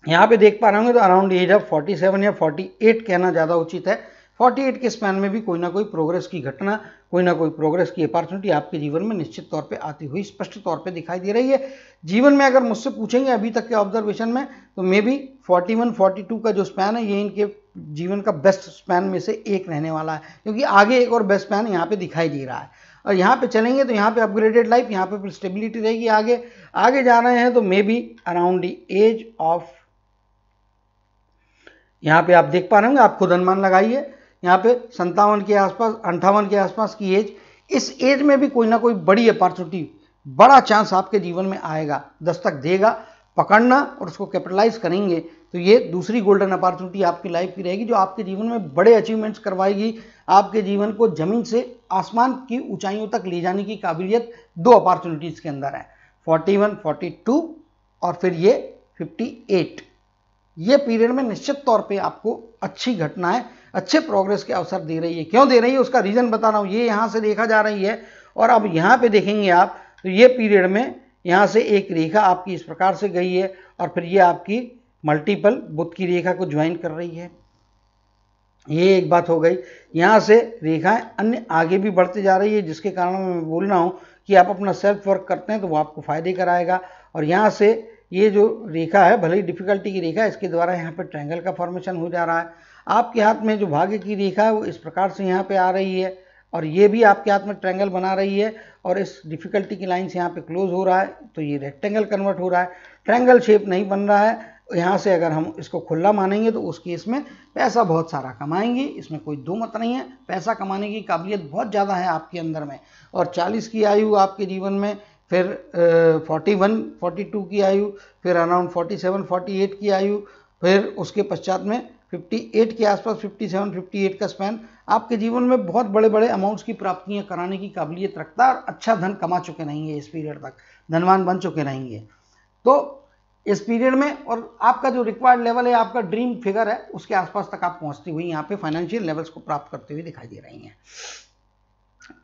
यहाँ पे देख पा रहे होंगे तो अराउंड एज ऑफ 47 या 48 कहना ज़्यादा उचित है। 48 के स्पैन में भी कोई ना कोई प्रोग्रेस की घटना, कोई ना कोई प्रोग्रेस की अपॉर्चुनिटी आपके जीवन में निश्चित तौर पे आती हुई स्पष्ट तौर पे दिखाई दे रही है। जीवन में अगर मुझसे पूछेंगे अभी तक के ऑब्जर्वेशन में, तो मे बी 41-42 का जो स्पैन है ये इनके जीवन का बेस्ट स्पैन में से एक रहने वाला है, क्योंकि आगे एक और बेस्ट स्पैन यहाँ पे दिखाई दे रहा है। और यहाँ पे चलेंगे तो यहाँ पे अपग्रेडेड लाइफ, यहाँ पे फिर स्टेबिलिटी रहेगी। आगे जा रहे हैं तो maybe around the age of, यहाँ पे आप देख पा रहे होंगे, आप खुद अनुमान लगाइए, यहाँ पे 57 के आसपास, 58 के आसपास की एज इस एज में भी कोई ना कोई बड़ी अपॉर्चुनिटी, बड़ा चांस आपके जीवन में आएगा, दस्तक देगा। पकड़ना और उसको कैपिटलाइज करेंगे तो ये दूसरी गोल्डन अपॉर्चुनिटी आपकी लाइफ की रहेगी, जो आपके जीवन में बड़े अचीवमेंट्स करवाएगी, आपके जीवन को जमीन से आसमान की ऊंचाइयों तक ले जाने की काबिलियत दो अपॉर्चुनिटीज के अंदर है, 41, 42 और फिर ये 58। ये पीरियड में निश्चित तौर पे आपको अच्छी घटनाएं, अच्छे प्रोग्रेस के अवसर दे रही है। क्यों दे रही है उसका रीजन बता रहा हूं। ये यहां से देखा जा रही है और अब यहां पे देखेंगे आप तो ये पीरियड में यहां से एक रेखा आपकी इस प्रकार से गई है और फिर ये आपकी मल्टीपल बुध की रेखा को ज्वाइन कर रही है। ये एक बात हो गई। यहां से रेखाएं अन्य आगे भी बढ़ती जा रही है, जिसके कारण मैं बोल रहा हूं कि आप अपना सेल्फ वर्क करते हैं तो वो आपको फायदे कराएगा। और यहां से ये जो रेखा है, भले ही डिफिकल्टी की रेखा है, इसके द्वारा यहाँ पे ट्रायंगल का फॉर्मेशन हो जा रहा है। आपके हाथ में जो भाग्य की रेखा है वो इस प्रकार से यहाँ पे आ रही है और ये भी आपके हाथ में ट्रायंगल बना रही है और इस डिफिकल्टी की लाइन से यहाँ पे क्लोज हो रहा है तो ये रेक्टेंगल कन्वर्ट हो रहा है, ट्रायंगल शेप नहीं बन रहा है। यहाँ से अगर हम इसको खुला मानेंगे तो उस केस में पैसा बहुत सारा कमाएंगे, इसमें कोई दो मत नहीं है। पैसा कमाने की काबिलियत बहुत ज़्यादा है आपके अंदर में। और 40 की आयु आपके जीवन में, फिर 41, 42 की आयु, फिर अराउंड 47, 48 की आयु, फिर उसके पश्चात में 58 के आसपास, 57, 58 का स्पैन आपके जीवन में बहुत बड़े बड़े अमाउंट्स की प्राप्तियां कराने की काबिलियत रखता है और अच्छा धन कमा चुके रहेंगे, इस पीरियड तक धनवान बन चुके रहेंगे। तो इस पीरियड में और आपका जो रिक्वायर्ड लेवल है, आपका ड्रीम फिगर है, उसके आसपास तक आप पहुंचती हुई यहाँ पे फाइनेंशियल लेवल्स को प्राप्त करते हुए दिखाई दे रही हैं।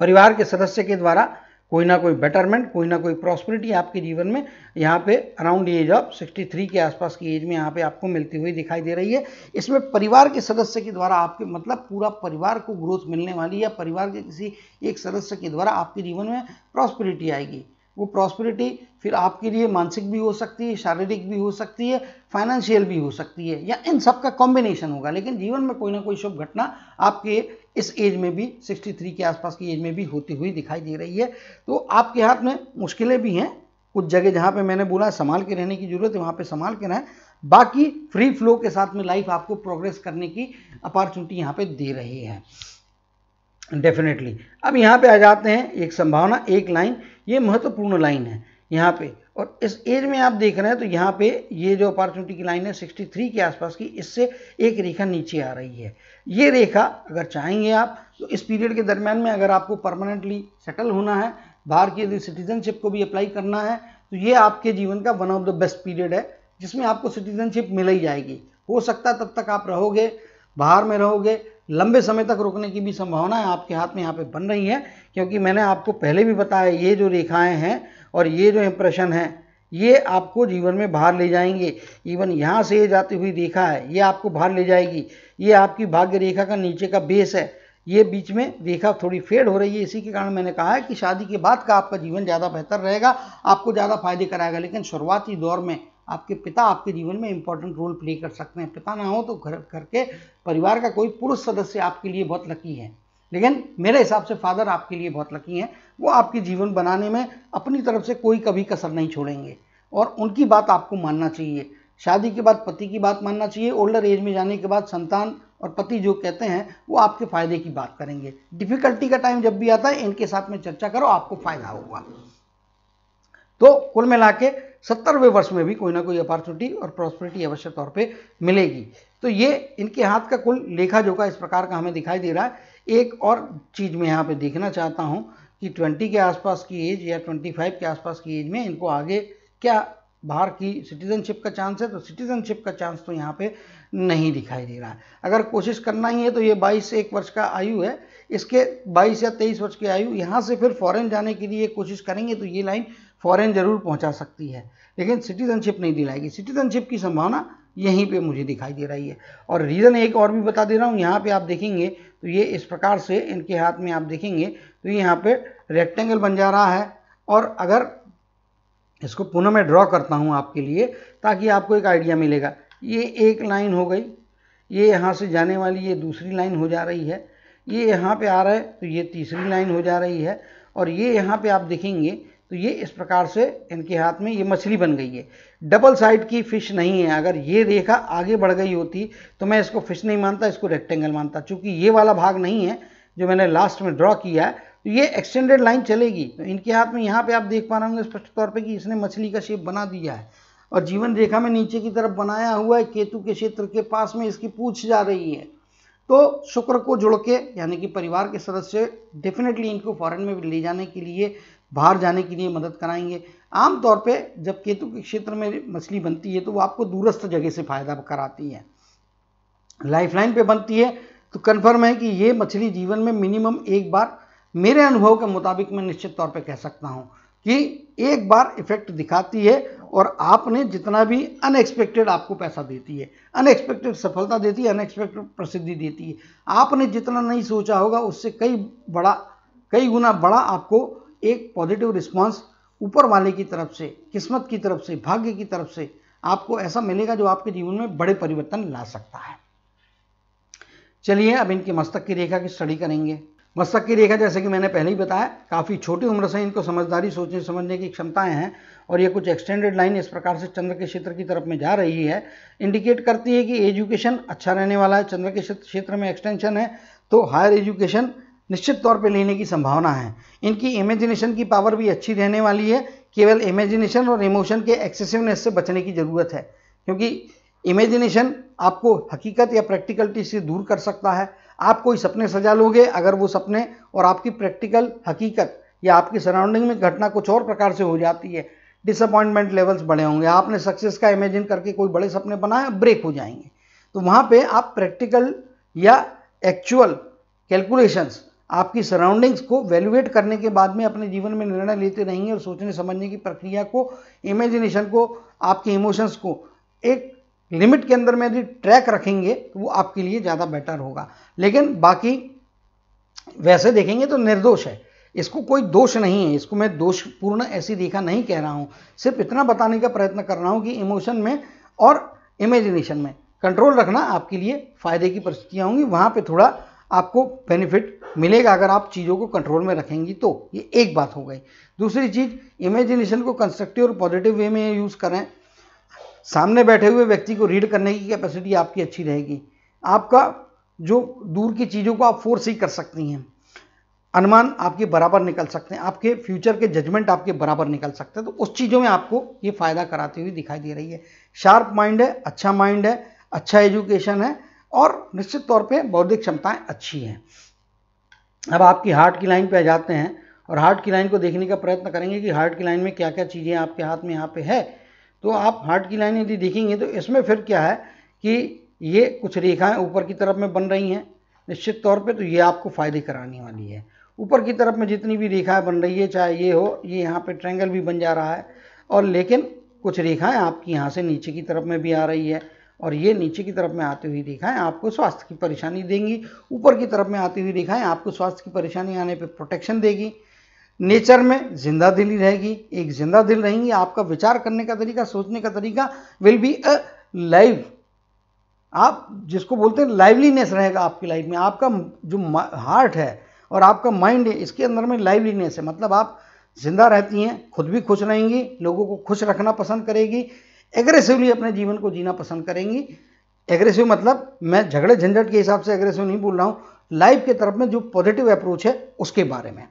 परिवार के सदस्य के द्वारा कोई ना कोई बेटरमेंट, कोई ना कोई प्रॉस्पेरिटी आपके जीवन में यहाँ पे अराउंड एज ऑफ 63 के आसपास की एज में यहाँ पे आपको मिलती हुई दिखाई दे रही है। इसमें परिवार के सदस्य के द्वारा आपके मतलब पूरा परिवार को ग्रोथ मिलने वाली है, परिवार के किसी एक सदस्य के द्वारा आपके जीवन में प्रॉस्पेरिटी आएगी। वो प्रॉस्पेरिटी फिर आपके लिए मानसिक भी हो सकती है, शारीरिक भी हो सकती है, फाइनेंशियल भी हो सकती है, या इन सब का कॉम्बिनेशन होगा। लेकिन जीवन में कोई ना कोई शुभ घटना आपके इस एज में भी 63 के आसपास की एज में भी होती हुई दिखाई दे रही है। तो आपके हाथ में मुश्किलें भी हैं, कुछ जगह जहाँ पे मैंने बोला संभाल के रहने की जरूरत है वहाँ पे संभाल के रहें। बाकी फ्री फ्लो के साथ में लाइफ आपको प्रोग्रेस करने की अपॉर्चुनिटी यहाँ पे दे रही है डेफिनेटली। अब यहाँ पे आ जाते हैं एक संभावना, एक लाइन, ये महत्वपूर्ण लाइन है यहाँ पे। और इस एज में आप देख रहे हैं तो यहाँ पे ये जो अपॉर्चुनिटी की लाइन है 63 के आसपास की, इससे एक रेखा नीचे आ रही है। ये रेखा अगर चाहेंगे आप तो इस पीरियड के दरमियान में अगर आपको परमानेंटली सेटल होना है, बाहर की यदि सिटीजनशिप को भी अप्लाई करना है, तो ये आपके जीवन का one of the best period है जिसमें आपको सिटीजनशिप मिल ही जाएगी। हो सकता है तब तक आप रहोगे, बाहर में रहोगे, लंबे समय तक रुकने की भी संभावना है आपके हाथ में यहाँ पे बन रही है। क्योंकि मैंने आपको पहले भी बताया, ये जो रेखाएं हैं और ये जो इंप्रेशन है ये आपको जीवन में बाहर ले जाएंगे। इवन यहाँ से ये जाती हुई रेखा है, ये आपको बाहर ले जाएगी। ये आपकी भाग्य रेखा का नीचे का बेस है, ये बीच में रेखा थोड़ी फेड हो रही है। इसी के कारण मैंने कहा है कि शादी के बाद का आपका जीवन ज़्यादा बेहतर रहेगा, आपको ज़्यादा फायदे कराएगा। लेकिन शुरुआती दौर में आपके पिता आपके जीवन में इंपॉर्टेंट रोल प्ले कर सकते हैं। पिता ना हो तो घर के परिवार का कोई पुरुष सदस्य आपके लिए बहुत लकी है, लेकिन मेरे हिसाब से फादर आपके लिए बहुत लकी हैं। वो आपके जीवन बनाने में अपनी तरफ से कोई कभी कसर नहीं छोड़ेंगे और उनकी बात आपको मानना चाहिए। शादी के बाद पति की बात मानना चाहिए। ओल्डर एज में जाने के बाद संतान और पति जो कहते हैं वो आपके फायदे की बात करेंगे। डिफिकल्टी का टाइम जब भी आता है इनके साथ में चर्चा करो, आपको फायदा होगा। तो कुल मिला के 70वें वर्ष में भी कोई ना कोई अपॉर्चुनिटी और प्रॉस्पेरिटी अवश्य तौर पे मिलेगी। तो ये इनके हाथ का कुल लेखा जोखा इस प्रकार का हमें दिखाई दे रहा है। एक और चीज़ मैं यहाँ पे देखना चाहता हूँ कि 20 के आसपास की एज या 25 के आसपास की एज में इनको आगे क्या बाहर की सिटीजनशिप का चांस है, तो सिटीजनशिप का चांस तो यहाँ पे नहीं दिखाई दे रहा है। अगर कोशिश करना ही है तो ये 22 से 1 वर्ष का आयु है, इसके 22 या 23 वर्ष की आयु, यहाँ से फिर फॉरेन जाने के लिए कोशिश करेंगे तो ये लाइन फॉरेन जरूर पहुँचा सकती है, लेकिन सिटीजनशिप नहीं दिलाएगी। सिटीजनशिप की संभावना यहीं पे मुझे दिखाई दे रही है। और रीज़न एक और भी बता दे रहा हूँ, यहाँ पे आप देखेंगे तो ये इस प्रकार से इनके हाथ में आप देखेंगे तो ये यहाँ पे रेक्टेंगल बन जा रहा है। और अगर इसको पुनः मैं ड्रॉ करता हूँ आपके लिए ताकि आपको एक आइडिया मिलेगा। ये एक लाइन हो गई, ये यहाँ से जाने वाली ये दूसरी लाइन हो जा रही है, ये यहाँ पे आ रहा है तो ये तीसरी लाइन हो जा रही है, और ये यहाँ पे आप देखेंगे तो ये इस प्रकार से इनके हाथ में ये मछली बन गई है। डबल साइड की फिश नहीं है। अगर ये रेखा आगे बढ़ गई होती तो मैं इसको फिश नहीं मानता, इसको रेक्टेंगल मानता। चूंकि ये वाला भाग नहीं है जो मैंने लास्ट में ड्रॉ किया है, तो ये एक्सटेंडेड लाइन चलेगी। तो इनके हाथ में यहाँ पे आप देख पा रहे होंगे स्पष्ट तौर पे कि इसने मछली का शेप बना दिया है और जीवन रेखा में नीचे की तरफ बनाया हुआ है, केतु के क्षेत्र के पास में इसकी पूंछ जा रही है। तो शुक्र को जुड़ के यानी कि परिवार के सदस्य डेफिनेटली इनको फॉरेन में ले जाने के लिए, बाहर जाने के लिए मदद कराएंगे। आमतौर पे जब केतु के क्षेत्र में मछली बनती है तो वो आपको दूरस्थ जगह से फायदा कराती है। लाइफलाइन पे बनती है तो कन्फर्म है कि ये मछली जीवन में मिनिमम एक बार, मेरे अनुभव के मुताबिक मैं निश्चित तौर पे कह सकता हूँ कि एक बार इफेक्ट दिखाती है और आपने जितना भी अनएक्सपेक्टेड आपको पैसा देती है, अनएक्सपेक्टेड सफलता देती है, अनएक्सपेक्टेड प्रसिद्धि देती है। आपने जितना नहीं सोचा होगा उससे कई गुना बड़ा आपको एक पॉजिटिव रिस्पांस ऊपर वाले की तरफ से, किस्मत की तरफ से, भाग्य की तरफ से आपको ऐसा मिलेगा जो आपके जीवन में बड़े परिवर्तन ला सकता है। चलिए अब इनके मस्तक की रेखा की स्टडी करेंगे। मस्तक की रेखा जैसे कि मैंने पहले ही बताया काफ़ी छोटी उम्र से इनको समझदारी, सोचने समझने की क्षमताएं हैं और ये कुछ एक्सटेंडेड लाइन इस प्रकार से चंद्र के क्षेत्र की तरफ में जा रही है, इंडिकेट करती है कि एजुकेशन अच्छा रहने वाला है। चंद्र के क्षेत्र में एक्सटेंशन है तो हायर एजुकेशन निश्चित तौर पे लेने की संभावना है। इनकी इमेजिनेशन की पावर भी अच्छी रहने वाली है। केवल इमेजिनेशन और इमोशन के एक्सेसिवनेस से बचने की ज़रूरत है, क्योंकि इमेजिनेशन आपको हकीकत या प्रैक्टिकलिटी से दूर कर सकता है। आप कोई सपने सजा लोगे, अगर वो सपने और आपकी प्रैक्टिकल हकीकत या आपकी सराउंडिंग में घटना कुछ और प्रकार से हो जाती है, डिसअपॉइंटमेंट लेवल्स बड़े होंगे। आपने सक्सेस का इमेजिन करके कोई बड़े सपने बनाए, ब्रेक हो जाएंगे। तो वहाँ पे आप प्रैक्टिकल या एक्चुअल कैलकुलेशंस, आपकी सराउंडिंग्स को वैल्यूएट करने के बाद में अपने जीवन में निर्णय लेते रहेंगे और सोचने समझने की प्रक्रिया को, इमेजिनेशन को, आपके इमोशंस को एक लिमिट के अंदर में यदि ट्रैक रखेंगे तो वो आपके लिए ज़्यादा बेटर होगा। लेकिन बाकी वैसे देखेंगे तो निर्दोष है, इसको कोई दोष नहीं है, इसको मैं दोषपूर्ण ऐसी रेखा नहीं कह रहा हूँ, सिर्फ इतना बताने का प्रयत्न कर रहा हूँ कि इमोशन में और इमेजिनेशन में कंट्रोल रखना आपके लिए फायदे की परिस्थितियाँ होंगी। वहाँ पे थोड़ा आपको बेनिफिट मिलेगा अगर आप चीज़ों को कंट्रोल में रखेंगी तो। ये एक बात हो गई। दूसरी चीज़, इमेजिनेशन को कंस्ट्रक्टिव और पॉजिटिव वे में यूज़ करें। सामने बैठे हुए व्यक्ति को रीड करने की कैपेसिटी आपकी अच्छी रहेगी। आपका जो दूर की चीज़ों को आप फोर्स ही कर सकती हैं, अनुमान आपके बराबर निकल सकते हैं, आपके फ्यूचर के जजमेंट आपके बराबर निकल सकते हैं। तो उस चीज़ों में आपको ये फ़ायदा कराती हुई दिखाई दे रही है। शार्प माइंड है, अच्छा एजुकेशन है और निश्चित तौर पे बौद्धिक क्षमताएं अच्छी हैं। अब आपकी हार्ट की लाइन पे आ जाते हैं और हार्ट की लाइन को देखने का प्रयत्न करेंगे कि हार्ट की लाइन में क्या क्या चीज़ें आपके हाथ में यहाँ पे है। तो आप हार्ट की लाइन यदि देखेंगे तो इसमें फिर क्या है कि ये कुछ रेखाएं ऊपर की तरफ में बन रही हैं निश्चित तौर पे, तो ये आपको फ़ायदे कराने वाली है। ऊपर की तरफ में जितनी भी रेखाएं बन रही है, चाहे ये हो, ये यहाँ पे ट्रायंगल भी बन जा रहा है, और लेकिन कुछ रेखाएं आपकी यहाँ से नीचे की तरफ में भी आ रही है और ये नीचे की तरफ में आती हुई रेखाएं आपको स्वास्थ्य की परेशानी देंगी। ऊपर की तरफ में आती हुई रेखाएं आपको स्वास्थ्य की परेशानी आने पे प्रोटेक्शन देगी। नेचर में जिंदा दिली रहेगी, एक जिंदा दिल रहेंगी। आपका विचार करने का तरीका, सोचने का तरीका विल बी अ लाइव, आप जिसको बोलते हैं लाइवलीनेस रहेगा आपकी लाइफ में। आपका जो हार्ट है और आपका माइंड है, इसके अंदर में लाइवलीनेस है, मतलब आप जिंदा रहती हैं, खुद भी खुश रहेंगी, लोगों को खुश रखना पसंद करेगी, एग्रेसिवली अपने जीवन को जीना पसंद करेंगी। एग्रेसिव मतलब मैं झगड़े झंझट के हिसाब से एग्रेसिव नहीं बोल रहा हूँ, लाइफ के तरफ में जो पॉजिटिव अप्रोच है उसके बारे में।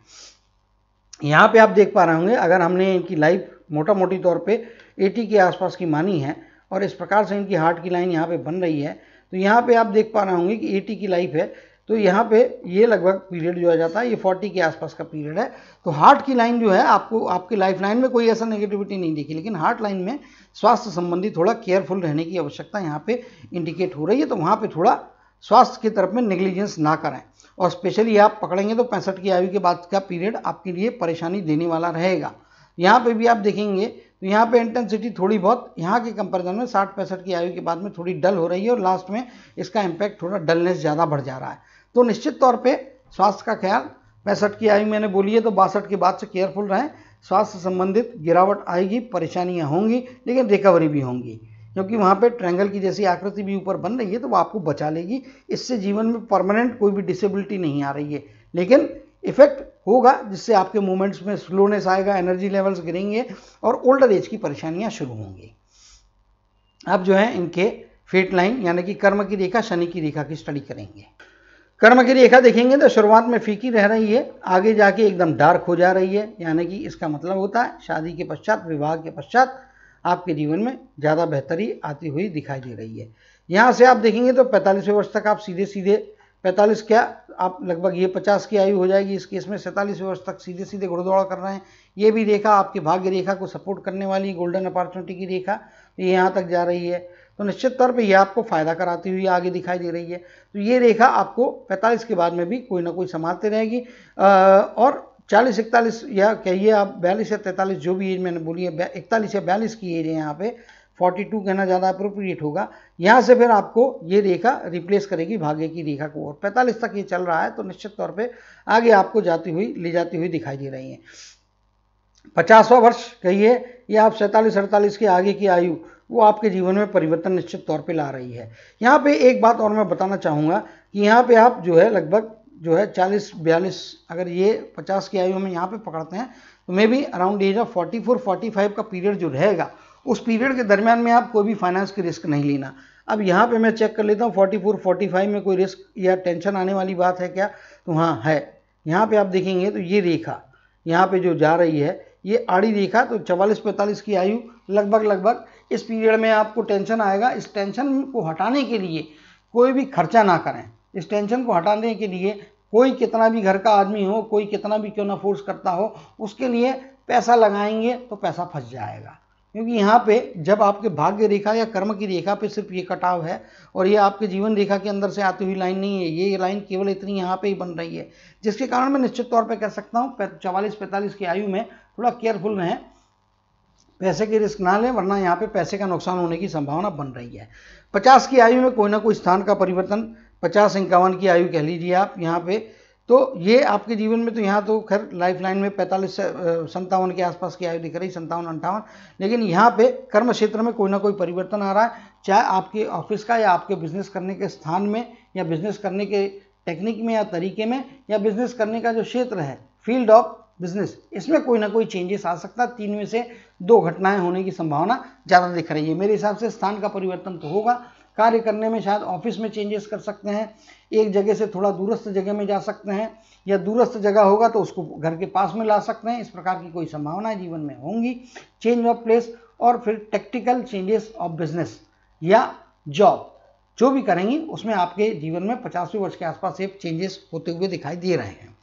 यहाँ पे आप देख पा रहे होंगे, अगर हमने इनकी लाइफ मोटा मोटी तौर पे 80 के आसपास की मानी है और इस प्रकार से इनकी हार्ट की लाइन यहाँ पे बन रही है, तो यहाँ पे आप देख पा रहे होंगे कि 80 की लाइफ है, तो यहाँ पे ये लगभग पीरियड जो आ जाता है ये 40 के आसपास का पीरियड है। तो हार्ट की लाइन जो है, आपको आपकी लाइफ लाइन में कोई ऐसा नेगेटिविटी नहीं दिखी, लेकिन हार्ट लाइन में स्वास्थ्य संबंधी थोड़ा केयरफुल रहने की आवश्यकता यहाँ पे इंडिकेट हो रही है। तो वहाँ पे थोड़ा स्वास्थ्य की तरफ में नेग्लिजेंस ना करें, और स्पेशली आप पकड़ेंगे तो 65 की आयु के बाद का पीरियड आपके लिए परेशानी देने वाला रहेगा। यहाँ पे भी आप देखेंगे तो यहाँ पे इंटेंसिटी थोड़ी बहुत यहाँ के कंपैरिजन में 60-65 की आयु के बाद में थोड़ी डल हो रही है और लास्ट में इसका इम्पैक्ट थोड़ा डलनेस ज़्यादा बढ़ जा रहा है। तो निश्चित तौर पे स्वास्थ्य का ख्याल, 65 की आयु मैंने बोली है तो 62 के बाद से केयरफुल रहें। स्वास्थ्य संबंधित गिरावट आएगी, परेशानियाँ होंगी, लेकिन रिकवरी भी होंगी, क्योंकि वहाँ पे ट्रायंगल की जैसी आकृति भी ऊपर बन रही है, तो वो आपको बचा लेगी। इससे जीवन में परमानेंट कोई भी डिसेबिलिटी नहीं आ रही है, लेकिन इफेक्ट होगा जिससे आपके मूवमेंट्स में स्लोनेस आएगा, एनर्जी लेवल्स गिरेंगे और ओल्डर एज की परेशानियां शुरू होंगी। अब जो है इनके फेट लाइन यानी कि कर्म की रेखा, शनि की रेखा की स्टडी करेंगे। कर्म की रेखा देखेंगे तो शुरुआत में फीकी रह रही है, आगे जाके एकदम डार्क हो जा रही है, यानी कि इसका मतलब होता है शादी के पश्चात, विवाह के पश्चात आपके जीवन में ज़्यादा बेहतरी आती हुई दिखाई दे रही है। यहाँ से आप देखेंगे तो 45वें वर्ष तक आप सीधे सीधे 45 क्या आप लगभग ये 50 की आयु हो जाएगी इस केस में, 47वें वर्ष तक सीधे सीधे घुड़दौड़ कर रहे हैं। ये भी रेखा आपकी भाग्य रेखा को सपोर्ट करने वाली गोल्डन अपॉर्चुनिटी की रेखा ये यहाँ तक जा रही है, तो निश्चित तौर पे ये आपको फायदा कराती हुई आगे दिखाई दे रही है। तो ये रेखा आपको 45 के बाद में भी कोई ना कोई संभालते रहेगी और 40-41 या कहिए आप 42 या 43 जो भी एज मैंने बोली है, 41 या 42 की एज है यहाँ पे, 42 कहना ज़्यादा अप्रोप्रिएट होगा। यहाँ से फिर आपको ये रेखा रिप्लेस करेगी भाग्य की रेखा को, और 45 तक ये चल रहा है तो निश्चित तौर पे आगे आपको ले जाती हुई दिखाई दे रही है। 50वां वर्ष कहिए या आप 47-48 के आगे की आयु वो आपके जीवन में परिवर्तन निश्चित तौर पे ला रही है। यहाँ पे एक बात और मैं बताना चाहूँगा कि यहाँ पे आप जो है लगभग जो है 40-42 अगर ये 50 की आयु में यहाँ पे पकड़ते हैं तो maybe around age of 44-45 का पीरियड जो रहेगा उस पीरियड के दरमियान में आप कोई भी फाइनेंस की रिस्क नहीं लेना। अब यहाँ पे मैं चेक कर लेता हूँ 44-45 में कोई रिस्क या टेंशन आने वाली बात है क्या, तो हाँ है। यहाँ पे आप देखेंगे तो ये रेखा यहाँ पे जो जा रही है ये आड़ी रेखा, तो 44-45 की आयु लगभग इस पीरियड में आपको टेंशन आएगा। इस टेंशन को हटाने के लिए कोई भी खर्चा ना करें। इस टेंशन को हटाने के लिए कोई कितना भी घर का आदमी हो, कोई कितना भी क्यों ना फोर्स करता हो, उसके लिए पैसा लगाएंगे तो पैसा फंस जाएगा, क्योंकि यहाँ पे जब आपके भाग्य रेखा या कर्म की रेखा पे सिर्फ ये कटाव है और ये आपके जीवन रेखा के अंदर से आती हुई लाइन नहीं है, ये लाइन केवल इतनी यहाँ पे ही बन रही है, जिसके कारण मैं निश्चित तौर पे कह सकता हूँ 44-45 की आयु में थोड़ा केयरफुल रहें, पैसे की रिस्क ना लें, वरना यहाँ पे पैसे का नुकसान होने की संभावना बन रही है। 50 की आयु में कोई ना कोई स्थान का परिवर्तन, 50-51 की आयु कह लीजिए आप यहाँ पे, तो ये आपके जीवन में तो यहाँ तो खैर लाइफ लाइन में 45-57 के आसपास की आयु दिख रही, 57-58, लेकिन यहाँ पे कर्म क्षेत्र में कोई ना कोई परिवर्तन आ रहा है, चाहे आपके ऑफिस का या आपके बिजनेस करने के स्थान में या बिजनेस करने के टेक्निक में या तरीके में या बिजनेस करने का जो क्षेत्र है फील्ड ऑफ बिजनेस, इसमें कोई ना कोई चेंजेस आ सकता है। 3 में से 2 घटनाएं होने की संभावना ज़्यादा दिख रही है। मेरे हिसाब से स्थान का परिवर्तन तो होगा, कार्य करने में शायद ऑफिस में चेंजेस कर सकते हैं, एक जगह से थोड़ा दूरस्थ जगह में जा सकते हैं, या दूरस्थ जगह होगा तो उसको घर के पास में ला सकते हैं। इस प्रकार की कोई संभावनाएं जीवन में होंगी। चेंज ऑफ प्लेस और फिर टेक्टिकल चेंजेस ऑफ बिजनेस या जॉब जो भी करेंगी उसमें आपके जीवन में 50वें वर्ष के आसपास एक चेंजेस होते हुए दिखाई दे रहे हैं।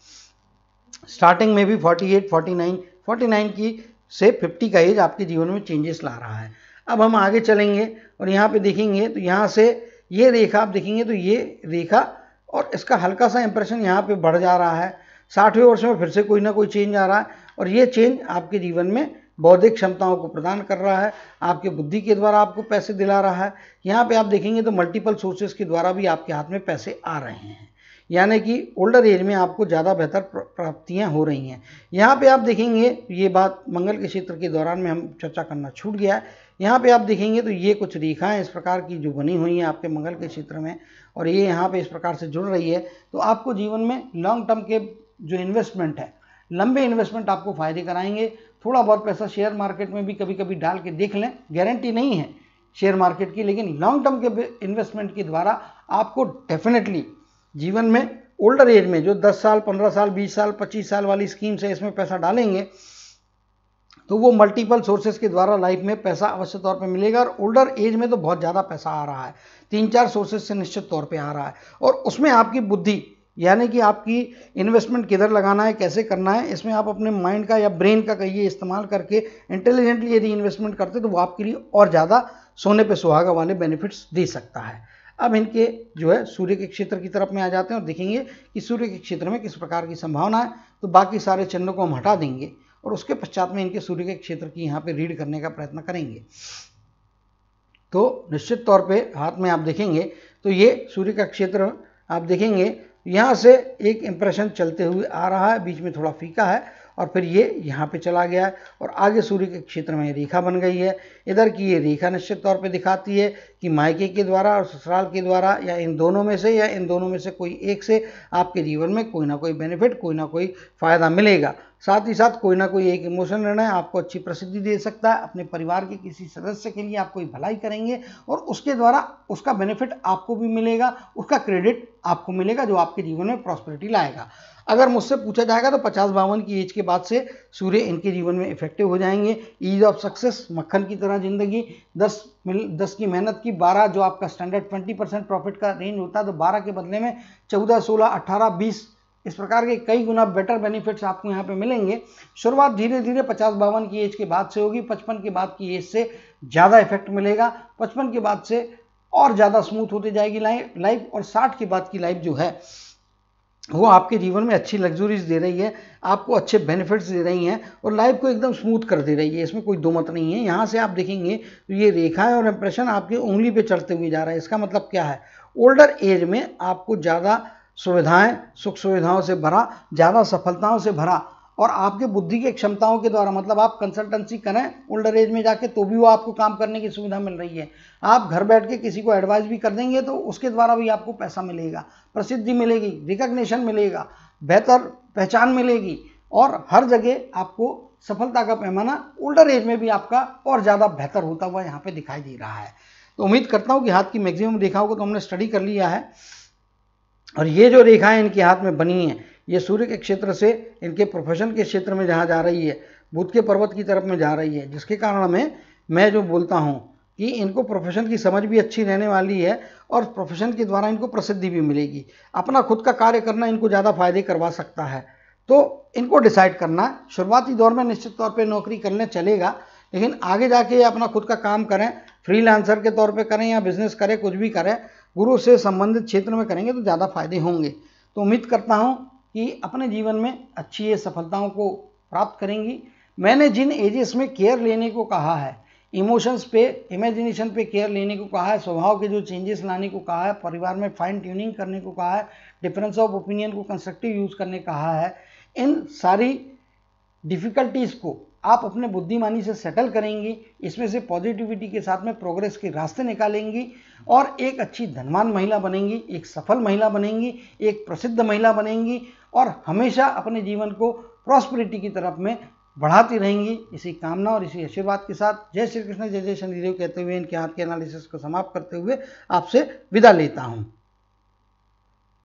स्टार्टिंग में भी 48-49 की से 50 का एज आपके जीवन में चेंजेस ला रहा है। अब हम आगे चलेंगे और यहाँ पे देखेंगे तो यहाँ से ये रेखा आप देखेंगे तो ये रेखा और इसका हल्का सा इंप्रेशन यहाँ पे बढ़ जा रहा है। 60वें वर्ष में फिर से कोई ना कोई चेंज आ रहा है और ये चेंज आपके जीवन में बौद्धिक क्षमताओं को प्रदान कर रहा है, आपके बुद्धि के द्वारा आपको पैसे दिला रहा है। यहाँ पे आप देखेंगे तो मल्टीपल सोर्सेस के द्वारा भी आपके हाथ में पैसे आ रहे हैं, यानी कि ओल्डर एज में आपको ज़्यादा बेहतर प्राप्तियां हो रही हैं। यहाँ पे आप देखेंगे ये बात मंगल के क्षेत्र के दौरान में हम चर्चा करना छूट गया है। यहाँ पे आप देखेंगे तो ये कुछ रेखाएं इस प्रकार की जो बनी हुई हैं आपके मंगल के क्षेत्र में और ये यहाँ पे इस प्रकार से जुड़ रही है, तो आपको जीवन में लॉन्ग टर्म के जो इन्वेस्टमेंट है, लंबे इन्वेस्टमेंट आपको फायदे कराएंगे। थोड़ा बहुत पैसा शेयर मार्केट में भी कभी कभी डाल के देख लें, गारंटी नहीं है शेयर मार्केट की, लेकिन लॉन्ग टर्म के इन्वेस्टमेंट के द्वारा आपको डेफिनेटली जीवन में ओल्डर एज में जो 10 साल 15 साल 20 साल 25 साल वाली स्कीम्स है इसमें पैसा डालेंगे तो वो मल्टीपल सोर्सेज के द्वारा लाइफ में पैसा अवश्य तौर पे मिलेगा। और ओल्डर एज में तो बहुत ज़्यादा पैसा आ रहा है, 3-4 सोर्सेज से निश्चित तौर पे आ रहा है और उसमें आपकी बुद्धि यानी कि आपकी इन्वेस्टमेंट किधर लगाना है, कैसे करना है, इसमें आप अपने माइंड का या ब्रेन का कहिए इस्तेमाल करके इंटेलिजेंटली यदि इन्वेस्टमेंट करते तो वो आपके लिए और ज़्यादा सोने पे सुहागा वाले बेनिफिट्स दे सकता है। अब इनके जो है सूर्य के क्षेत्र की तरफ में आ जाते हैं और देखेंगे कि सूर्य के क्षेत्र में किस प्रकार की संभावना है। तो बाकी सारे चिन्हों को हम हटा देंगे और उसके पश्चात में इनके सूर्य के क्षेत्र की यहाँ पे रीड करने का प्रयत्न करेंगे। तो निश्चित तौर पे हाथ में आप देखेंगे तो ये सूर्य का क्षेत्र आप देखेंगे यहाँ से एक इंप्रेशन चलते हुए आ रहा है, बीच में थोड़ा फीका है और फिर ये यहाँ पे चला गया है और आगे सूर्य के क्षेत्र में रेखा बन गई है। इधर की ये रेखा निश्चित तौर पे दिखाती है कि मायके के द्वारा और ससुराल के द्वारा या इन दोनों में से कोई एक से आपके जीवन में कोई ना कोई बेनिफिट कोई ना कोई फ़ायदा मिलेगा। साथ ही साथ कोई ना कोई एक इमोशनल निर्णय आपको अच्छी प्रसिद्धि दे सकता है। अपने परिवार के किसी सदस्य के लिए आप कोई भलाई करेंगे और उसके द्वारा उसका बेनिफिट आपको भी मिलेगा, उसका क्रेडिट आपको मिलेगा, जो आपके जीवन में प्रॉस्पेरिटी लाएगा। अगर मुझसे पूछा जाएगा तो 50-52 की एज के बाद से सूर्य इनके जीवन में इफेक्टिव हो जाएंगे। ईज ऑफ सक्सेस, मक्खन की तरह जिंदगी, 10 की मेहनत की 12 जो आपका स्टैंडर्ड 20% प्रॉफिट का रेंज होता है, तो 12 के बदले में 14, 16, 18, 20 इस प्रकार के कई गुना बेटर बेनिफिट्स आपको यहाँ पे मिलेंगे। शुरुआत धीरे धीरे 50-52 की एज के बाद से होगी। 55 के बाद की एज से ज़्यादा इफेक्ट मिलेगा, 55 के बाद से और ज़्यादा स्मूथ होती जाएगी लाइफ, और 60 के बाद की लाइफ जो है वो आपके जीवन में अच्छी लग्जरीज दे रही है, आपको अच्छे बेनिफिट्स दे रही हैं और लाइफ को एकदम स्मूथ कर दे रही है। इसमें कोई दो मत नहीं है। यहाँ से आप देखेंगे तो ये रेखाएं और इंप्रेशन आपकी उंगली पे चढ़ते हुए जा रहा है। इसका मतलब क्या है? ओल्डर एज में आपको ज़्यादा सुविधाएं, सुख सुविधाओं से भरा, ज़्यादा सफलताओं से भरा, और आपके बुद्धि की क्षमताओं के द्वारा, मतलब आप कंसल्टेंसी करें ओल्डर एज में जाके तो भी वो आपको काम करने की सुविधा मिल रही है। आप घर बैठ के किसी को एडवाइस भी कर देंगे तो उसके द्वारा भी आपको पैसा मिलेगा, प्रसिद्धि मिलेगी, रिकग्निशन मिलेगा, बेहतर पहचान मिलेगी, और हर जगह आपको सफलता का पैमाना ओल्डर एज में भी आपका और ज़्यादा बेहतर होता हुआ यहाँ पे दिखाई दे रहा है। तो उम्मीद करता हूँ कि हाथ की मैक्सिमम रेखाओं को तो हमने स्टडी कर लिया है, और ये जो रेखाएं इनके हाथ में बनी हैं ये सूर्य के क्षेत्र से इनके प्रोफेशन के क्षेत्र में जहाँ जा रही है, बुध के पर्वत की तरफ में जा रही है, जिसके कारण मैं जो बोलता हूँ कि इनको प्रोफेशन की समझ भी अच्छी रहने वाली है और प्रोफेशन के द्वारा इनको प्रसिद्धि भी मिलेगी। अपना खुद का कार्य करना इनको ज़्यादा फायदे करवा सकता है, तो इनको डिसाइड करना। शुरुआती दौर में निश्चित तौर पर नौकरी करने चलेगा, लेकिन आगे जाके अपना खुद का काम करें, फ्रीलांसर के तौर पे करें या बिजनेस करें, कुछ भी करें, गुरु से संबंधित क्षेत्र में करेंगे तो ज़्यादा फायदे होंगे। तो उम्मीद करता हूँ कि अपने जीवन में अच्छी ये सफलताओं को प्राप्त करेंगी। मैंने जिन एजेस में केयर लेने को कहा है, इमोशंस पे, इमेजिनेशन पे केयर लेने को कहा है, स्वभाव के जो चेंजेस लाने को कहा है, परिवार में फाइन ट्यूनिंग करने को कहा है, डिफरेंस ऑफ ओपिनियन को कंस्ट्रक्टिव यूज़ करने कहा है, इन सारी डिफ़िकल्टीज़ को आप अपने बुद्धिमानी से सेटल करेंगी, इसमें से पॉजिटिविटी के साथ में प्रोग्रेस के रास्ते निकालेंगी और एक अच्छी धनवान महिला बनेंगी, एक सफल महिला बनेंगी, एक प्रसिद्ध महिला बनेंगी और हमेशा अपने जीवन को प्रॉस्पेरिटी की तरफ में बढ़ाती रहेंगी। इसी कामना और इसी आशीर्वाद के साथ जय श्री कृष्ण, जय जय शनिदेव कहते हुए इनके हाथ के एनालिसिस को समाप्त करते हुए आपसे विदा लेता हूँ।